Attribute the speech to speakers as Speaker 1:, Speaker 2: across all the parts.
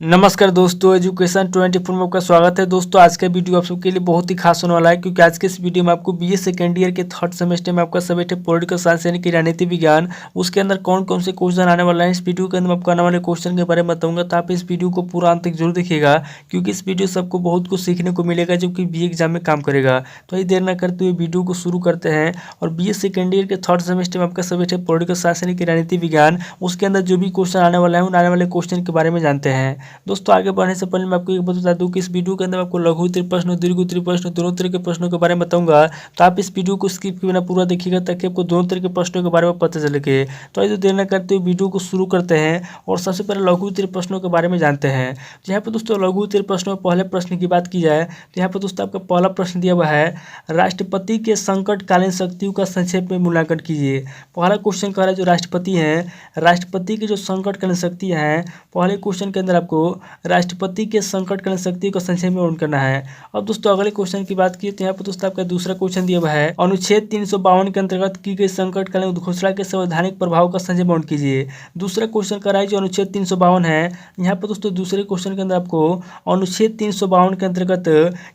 Speaker 1: नमस्कार दोस्तों, एजुकेशन 24 में आपका स्वागत है। दोस्तों आज का वीडियो आप सबके लिए बहुत ही खास होने वाला है, क्योंकि आज के इस वीडियो में आपको बीए सेकेंड ईयर के थर्ड सेमेस्टर में आपका सब्जेक्ट है पॉलिटिकल साइंस यानी कि राजनीति विज्ञान। उसके अंदर कौन कौन से क्वेश्चन आने वाला है, इस वीडियो के अंदर मैं आपको आने वाले क्वेश्चन के बारे में बताऊंगा। तो आप इस वीडियो को पूरा अंत तक जरूर देखिएगा, क्योंकि इस वीडियो से आपको बहुत कुछ सीखने को मिलेगा जो कि बीए एग्जाम में काम करेगा। तो देर न करते हुए वीडियो को शुरू करते हैं। और बीए सेकेंड ईयर के थर्ड सेमेस्टर में आपका सब्जेक्ट है पॉलिटिकल साइंस यानी कि राजनीति विज्ञान। उसके अंदर जो भी क्वेश्चन आने वाला है उन आने वाले क्वेश्चन के बारे में जानते हैं। दोस्तों आगे बढ़ने से पहले मैं आपको एक बात बता दूं कि इस वीडियो के अंदर आपको लघु उत्तरीय प्रश्न, दीर्घ उत्तरीय प्रश्न, दोनों तरह के प्रश्नों के बारे में बताऊंगा। तो आप इस वीडियो को स्किप किए बिना पूरा देखिएगा, ताकि आपको दोनों तरह के प्रश्नों के बारे में पता चले। तो आइए देर न करते हुए वीडियो को शुरू करते हैं और सबसे पहले लघु उत्तरीय प्रश्नों के बारे में जानते हैं। तो यहाँ पर दोस्तों लघु उत्तरीय प्रश्नों में पहले प्रश्न की बात की जाए तो यहाँ पर दोस्तों आपका पहला प्रश्न दिया हुआ है, राष्ट्रपति के संकटकालीन शक्तियों का संक्षेप में मूल्यांकन कीजिए। पहला क्वेश्चन कह रहा है जो राष्ट्रपति हैं, राष्ट्रपति की जो संकटकालीन शक्तियाँ हैं, पहले क्वेश्चन के अंदर आपको राष्ट्रपति के संकटकालीन शक्ति को संक्षेप में वर्णन करना है। अब दोस्तों अगले क्वेश्चन की बात की तो यहाँ पर दोस्तों आपका दूसरा क्वेश्चन दिया हुआ है, अनुच्छेद 352 के अंतर्गत की गई संकटकालीन उद्घोषणा के संवैधानिक प्रभाव का संक्षेप में वर्णन कीजिए। दूसरा क्वेश्चन कर रहा है जो अनुच्छेद 352 है। यहाँ पर दोस्तों दूसरे क्वेश्चन के अंदर आपको अनुच्छेद 352 के अंतर्गत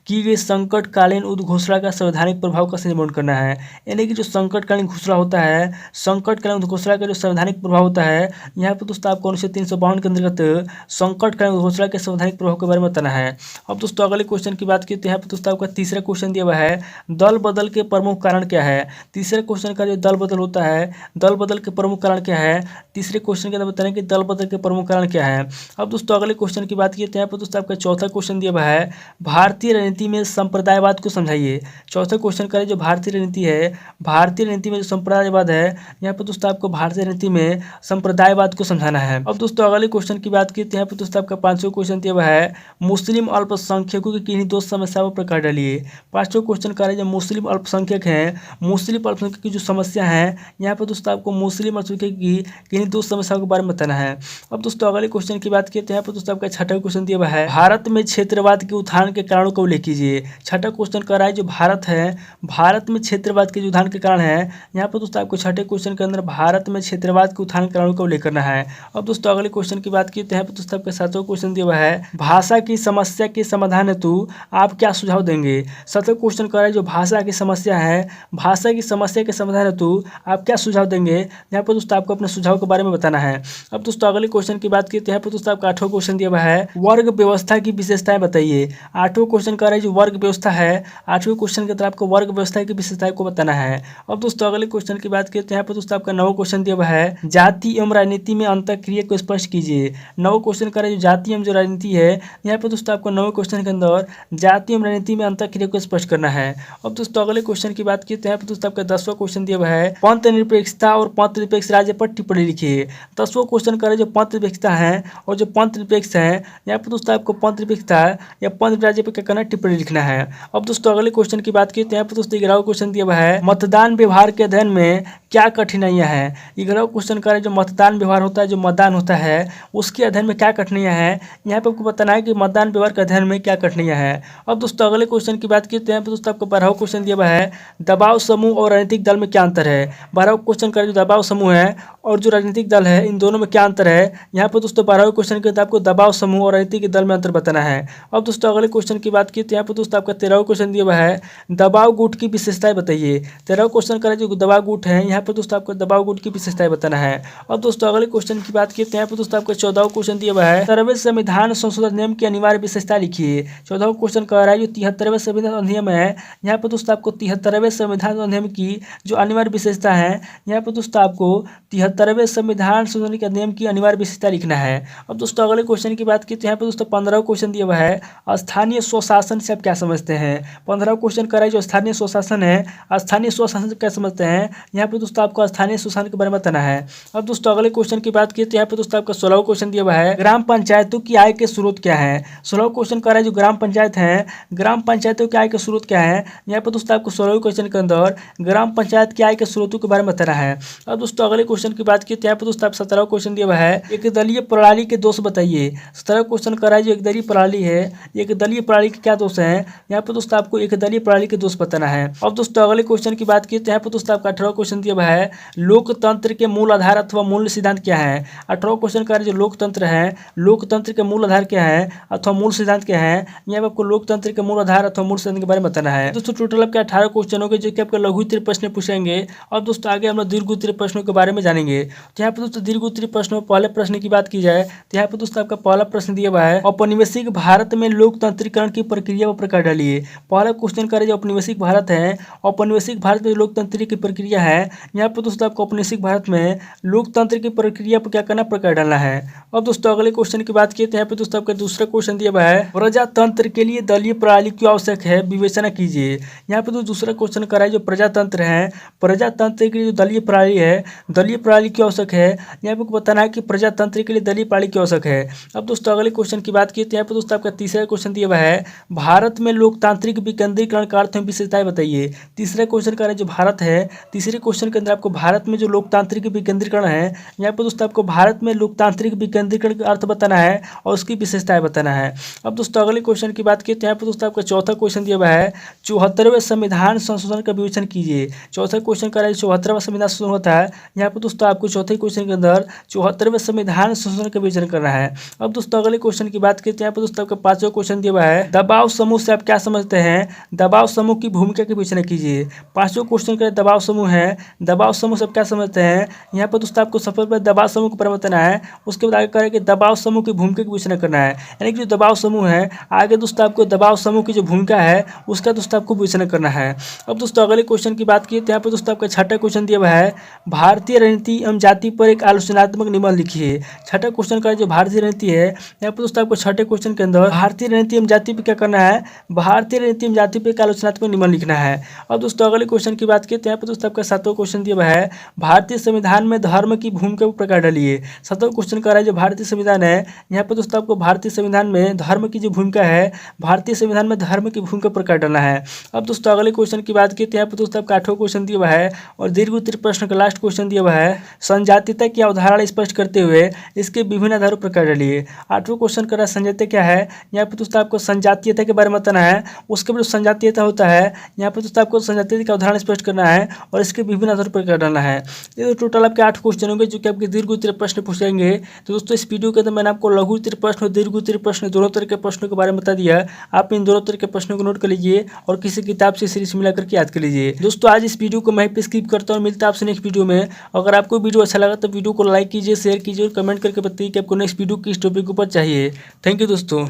Speaker 1: की गई संकटकालीन उद्घोषणा का संवैधानिक प्रभाव का संक्षेप में वर्णन करना है। यानी कि जो संकटकालीन घोषणा होता है, संकटकालीन उद्घोषणा का जो संवैधानिक प्रभाव होता है, यहाँ पर दोस्तों आपको अनुच्छेद 352 के अंतर्गत संकटकालीन उद्घोषणा के संवैधानिक प्रभाव के बारे में बताना है। अब दोस्तों अगले क्वेश्चन की बात की तो यहाँ पर दोस्तों आपका तीसरा क्वेश्चन दिया हुआ है, दल बदल के प्रमुख कारण क्या है। तीसरे क्वेश्चन का जो दल बदल होता है, दल बदल के प्रमुख कारण क्या है, तीसरे क्वेश्चन के अंदर बताना कि दल बदल के प्रमुख कारण क्या है। अब दोस्तों अगले क्वेश्चन की बात की तो यहाँ पर दोस्तों आपका चौथा क्वेश्चन दिया हुआ है, भारतीय राजनीति में संप्रदायवाद को समझाइए। चौथा क्वेश्चन का जो भारतीय राजनीति है, भारतीय राजनीति में जो संप्रदायवाद है, यहाँ पर दोस्तों आपको भारतीय राजनीति में संप्रदायवाद को समझाना है। अब दोस्तों अगले क्वेश्चन की बात की तो यहाँ पर दोस्तों आपका पांचवा क्वेश्चन दिया हुआ है, मुस्लिम अल्पसंख्यकों की किन्हीं दो समस्याओं पर प्रकाश डालिए। पांचवा क्वेश्चन का है जो मुस्लिम अल्पसंख्यक हैं, मुस्लिम अल्पसंख्यक की जो समस्या है, यहाँ पर दोस्तों आपको मुस्लिम अल्पसंख्यक की किन्हीं दो समस्याओं के बारे में बताना है। अब दोस्तों अगले क्वेश्चन की बात की तो यहाँ पर दोस्तों आपका छठा क्वेश्चन दिया हुआ है, भारत में क्षेत्रवाद के उत्थान के कारणों को उल्लेख कीजिए। छठा क्वेश्चन कर रहा है जो भारत है, भारत में क्षेत्रवाद के जो उत्थान के कारण है, यहाँ पर दोस्तों आपको छठे क्वेश्चन के अंदर भारत में क्षेत्रवाद के उत्थान के कारणों का उल्लेख करना है। अब दोस्तों अगले क्वेश्चन की बात की तो यहाँ पर दोस्तों आपका सातवां क्वेश्चन दिया हुआ है, भाषा की समस्या के समाधान हेतु आप क्या सुझाव देंगे। सातवां क्वेश्चन कर रहा है जो भाषा की समस्या है, भाषा की समस्या के समाधान हेतु आप क्या सुझाव देंगे। यहाँ पर दोस्तों आपको अपने सुझाव के बारे में बताना है। अब दोस्तों अगले क्वेश्चन की बात की तो यहाँ पर दोस्तों आपका आठवां क्वेश्चन दिया हुआ है, वर्ग व्यवस्था की विशेषताएं बताइए। आठवां क्वेश्चन कर रहा है जो वर्ग व्यवस्था है, आठवें क्वेश्चन के अंदर आपको वर्ग व्यवस्था की विशेषताएं को बताना है। अब दोस्तों अगले क्वेश्चन की बात की तो यहाँ पर दोस्तों आपका नौवां क्वेश्चन दिया हुआ है, जाति एवं राजनीति में अंतःक्रिया को स्पष्ट कीजिए। नौवां क्वेश्चन कर रहा है जो जाति एवं जो राजनीति है, यहाँ पर दोस्तों आपको नौवें क्वेश्चन के अंदर जाति एवं राजनीति में अंतःक्रिया को स्पष्ट करना है। अब दोस्तों अगले क्वेश्चन की बात की तो यहाँ पर दोस्तों आपका 10वां क्वेश्चन दिया हुआ है, पंथ निरपेक्षता और पंथ निरपेक्ष राज्य पर टिप्पणी लिखिए। 10वां क्वेश्चन कर रहे जो पंथ निरपेक्षता है और जो पंथ निरपेक्ष है, यहाँ पर दोस्तों आपको पंथ निरपेक्षता या पंथ राज्य पर क्या करना है, टिप्पणी लिखना है। अब दोस्तों अगले क्वेश्चन की बात की तो यहाँ पर दोस्तों 11वां क्वेश्चन दिया हुआ है, मतदान व्यवहार के अध्ययन में क्या कठिनाइयाँ हैं। 11वां क्वेश्चन कर रहे जो मतदान व्यवहार होता है, जो मतदान होता है उसके अध्ययन में क्या कठिनाइयाँ हैं, यहाँ पर आपको बताना है कि मतदान व्यवहार के अध्ययन में क्या कठिनाइयाँ हैं। अब दोस्तों अगले क्वेश्चन की बात की तो यहाँ पर दोस्तों आपको 12वां क्वेश्चन दिया हुआ है, दबाव समूह और राजनीतिक दल में क्या अंतर है। 12वां क्वेश्चन का जो दबाव समूह है और जो राजनीतिक दल है, इन दोनों में क्या अंतर है। यहाँ पर दोस्तों 12वें क्वेश्चन के अंदर आपको दबाव समूह और राजनीतिक दल में अंतर बताना है। अब दोस्तों अगले क्वेश्चन की बात की तो यहाँ पर दोस्तों आपका 13वां क्वेश्चन दिया हुआ है, दबाव गुट की विशेषताएं बताइए। 13वां क्वेश्चन का जो दबाव गुट है, यहाँ पर दोस्तों आपको दबाव गुट की विशेषताएं बताना है। अब दोस्तों अगले क्वेश्चन की बात की तो यहाँ पर दोस्तों आपका 14वां क्वेश्चन दिया हुआ है, 73वें संविधान संशोधन नियम की अनिवार्य विशेषता लिखिए। 14वां क्वेश्चन कह रहा है जो 73वें संविधान अधिनियम है, यहाँ पर दोस्तों आपको 73वें संविधान अधिनियम की जो अनिवार्य विशेषता है, यहाँ पर दोस्तों आपको 73वें संविधान संशोधन के अधिनियम की अनिवार्य विशेषता लिखना है। अब दोस्तों अगले क्वेश्चन की बात की तो यहाँ पर दोस्तों 15वां क्वेश्चन दिया हुआ है, स्थानीय स्वशासन से आप क्या समझते हैं। 15वां क्वेश्चन कर रहा है जो स्थानीय स्वशासन है, स्थानीय स्वशासन से क्या समझते हैं, यहाँ पर दोस्तों आपको स्थानीय स्वशासन के बारे में बताना है। अब दोस्तों अगले क्वेश्चन की बात की तो यहाँ पर दोस्तों आपका 16वां क्वेश्चन दिया हुआ है, ग्राम पंचायतों की आय के स्रोत क्या है। 16वां क्वेश्चन कर रहा है जो ग्राम पंचायत है, ग्राम पंचायतों की आय के स्रोत क्या है। यहाँ पर दोस्तों आपको 16वें क्वेश्चन के अंदर ग्राम पंचायत की आय के स्रोतों के बारे में बताना है। अब दोस्तों अगले क्वेश्चन की बात की तो यहाँ पर दोस्तों आप 17वां क्वेश्चन दिया हुआ है, एक दलीय प्रणाली के दोष बताइए। 17वां क्वेश्चन कर रहा है जो एक दलीय प्रणाली है, एक दलीय प्रणाली के क्या दोष है, यहाँ पर दोस्तों आपको एक दलीय प्रणाली के दोष बताना है। अब दोस्तों अगले क्वेश्चन की बात की तो यहाँ पर दोस्तों आपका 18वां क्वेश्चन दिया है लोकतंत्र के मूल आधार अथवा मूल सिद्धांत क्या है। 18वां क्वेश्चन कह रहा है जो लोकतंत्र है, लोकतंत्र के मूल आधार क्या है अथवा मूल सिद्धांत क्या है। यहाँ पे आपको लोकतंत्र के मूल आधार अथवा मूल सिद्धांत के बारे में बताना है। दोस्तों टोटल आपके 18 क्वेश्चन हो गए जो कि आपके लघु उत्तरीय प्रश्न पूछेंगे। और दोस्तों आगे हम लोग दीर्घ उत्तरीय प्रश्नों के बारे में जानेंगे। तो यहाँ पे दोस्तों दीर्घ उत्तरीय प्रश्नों पहले प्रश्न की बात की जाए तो यहाँ पे दोस्तों आपका पहला प्रश्न दिया हुआ है औपनिवेशिक भारत में लोकतंत्रीकरण की प्रक्रिया पर प्रकाश डालिए। पहला क्वेश्चन करें जो औपनिवेशिक भारत है, औपनिवेशिक भारत में लोकतंत्र की प्रक्रिया है। यहाँ पर दोस्तों आपको औपनिवेशिक भारत में लोकतंत्र की प्रक्रिया पर क्या करना, प्रकाश डालना है। अब दोस्तों अगले क्वेश्चन की बात की तो यहाँ पे दोस्तों आपका दूसरा क्वेश्चन दिया हुआ है प्रजातंत्र के लिए दलीय प्रणाली क्यों आवश्यक है, विवेचना कीजिए। यहाँ पे तो दूसरा क्वेश्चन करा है जो प्रजातंत्र है, प्रजातंत्र के लिए जो दलीय प्रणाली है, दलीय प्रणाली क्यों आवश्यक है। यहाँ पे बताना है कि प्रजातंत्र के लिए दलीय प्रणाली क्यों आवश्यक है। अब दोस्तों अगले क्वेश्चन की बात की तो यहाँ पे दोस्तों आपका तीसरा क्वेश्चन दिया हुआ है भारत में लोकतांत्रिक विकेंद्रीकरण का अर्थ एवं विशेषताएं बताइए। तीसरा क्वेश्चन का जो भारत है, तीसरे क्वेश्चन के अंदर आपको भारत में जो लोकतांत्रिक विकेंद्रीकरण है, यहाँ पे दोस्तों आपको भारत में लोकतांत्रिक विकेंद्रीकरण का अर्थ बताना है और उसकी विशेषताएं बताना है। अब दोस्तों अगले क्वेश्चन की बात की तो यहाँ पे दोस्तों आपका चौथा क्वेश्चन दिया हुआ है 74वें संविधान संशोधन का विवेचन कीजिए। चौथा क्वेश्चन का 74वां संविधान संशोधन होता है। यहाँ पे दोस्तों आपको चौथे क्वेश्चन के अंदर 74वें संविधान संशोधन का विवेचन करना है। अब दोस्तों अगले क्वेश्चन की बात की तो यहाँ पे दोस्तों आपका पांचवा क्वेश्चन दिया हुआ है दबाव समूह से आप क्या समझते हैं, दबाव समूह की भूमिका की विवेचना कीजिए। पांचवा क्वेश्चन का दबाव समूह है, दबाव समूह से आप क्या समझते हैं। यहाँ पर दोस्तों आपको सफल पर दबाव समूह को परिवर्तन है, उसके बाद आगे करें कि दबाव समूह की भूमिका की विवेचना करना है। यानी कि जो दबाव समूह है आगे दोस्तों आपको दबाव समूह की जो भूमिका है उसका दोस्तों आपको विवेचना करना है। अब दोस्तों अगले क्वेश्चन की बात की तो यहाँ पर दोस्तों आपका छठा क्वेश्चन दिया हुआ है भारतीय रणनीति एवं जाति पर एक आलोचनात्मक निबंध लिखिए। छठा क्वेश्चन का जो भारतीय रणनीति है, यहाँ पर दोस्तों आपको छठे क्वेश्चन के अंदर भारतीय रणनीति एवं जाति पर क्या करना है, भारतीय रणनीति एवं जाति पर एक आलोचनात्मक निबंध लिखना है। अब दोस्तों अगले क्वेश्चन की बात की तो यहाँ पर दोस्तों आपका सातवां क्वेश्चन दिया हुआ है भारतीय संविधान में धर्म की भूमिका को प्रकाश डालिए। सातवां क्वेश्चन का है जो भारतीय संविधान है, यहाँ पर दोस्तों आपको भारतीय संविधान में धर्म की जो भूमिका है, भारतीय संविधान में धर्म की भूमिका प्रकाश डालना है। अब दोस्तों अगले क्वेश्चन की बात की तो यहाँ पर दोस्तों आपका आठवां क्वेश्चन दिया हुआ है और दीर्घ उत्तरीय प्रश्न का लास्ट क्वेश्चन दिया हुआ है संजातीयता की अवधारणा स्पष्ट करते हुए इसके विभिन्न आधारों पर प्रकाश डालिए। आठवां क्वेश्चन का संजातीयता क्या है, यहाँ पर दोस्तों आपको संजातीयता के बारे में बताना है। उसके बाद संजातीयता होता है, यहाँ पर दोस्तों आपको संजातीयता की अवधारणा स्पष्ट करना है और इसके विभिन्न आधारों पर प्रकाश डालना है। ये टोटल आपके 8 क्वेश्चन होंगे जो कि आपके दीर्घ उत्तरीय प्रश्न पूछेंगे। तो दोस्तों इस वीडियो के अंदर मैंने आपको लघु उत्तरीय प्रश्न और दीर्घ उत्तरीय प्रश्न दोनों तरह के प्रश्नों के बारे में बता दिया। आप इन दोनों तरह के प्रश्नों को नोट कर लीजिए और किसी किताब से सीरीज मिला करके याद कर लीजिए। दोस्तों आज इस वीडियो को मैं पे स्किप करता हूँ, मिलता है आपसे नेक्स्ट वीडियो में। अगर आपको वीडियो अच्छा लगा तो वीडियो को लाइक कीजिए, शेयर कीजिए और कमेंट करके बताइए कि आपको नेक्स्ट वीडियो किस टॉपिक के ऊपर चाहिए। थैंक यू दोस्तों।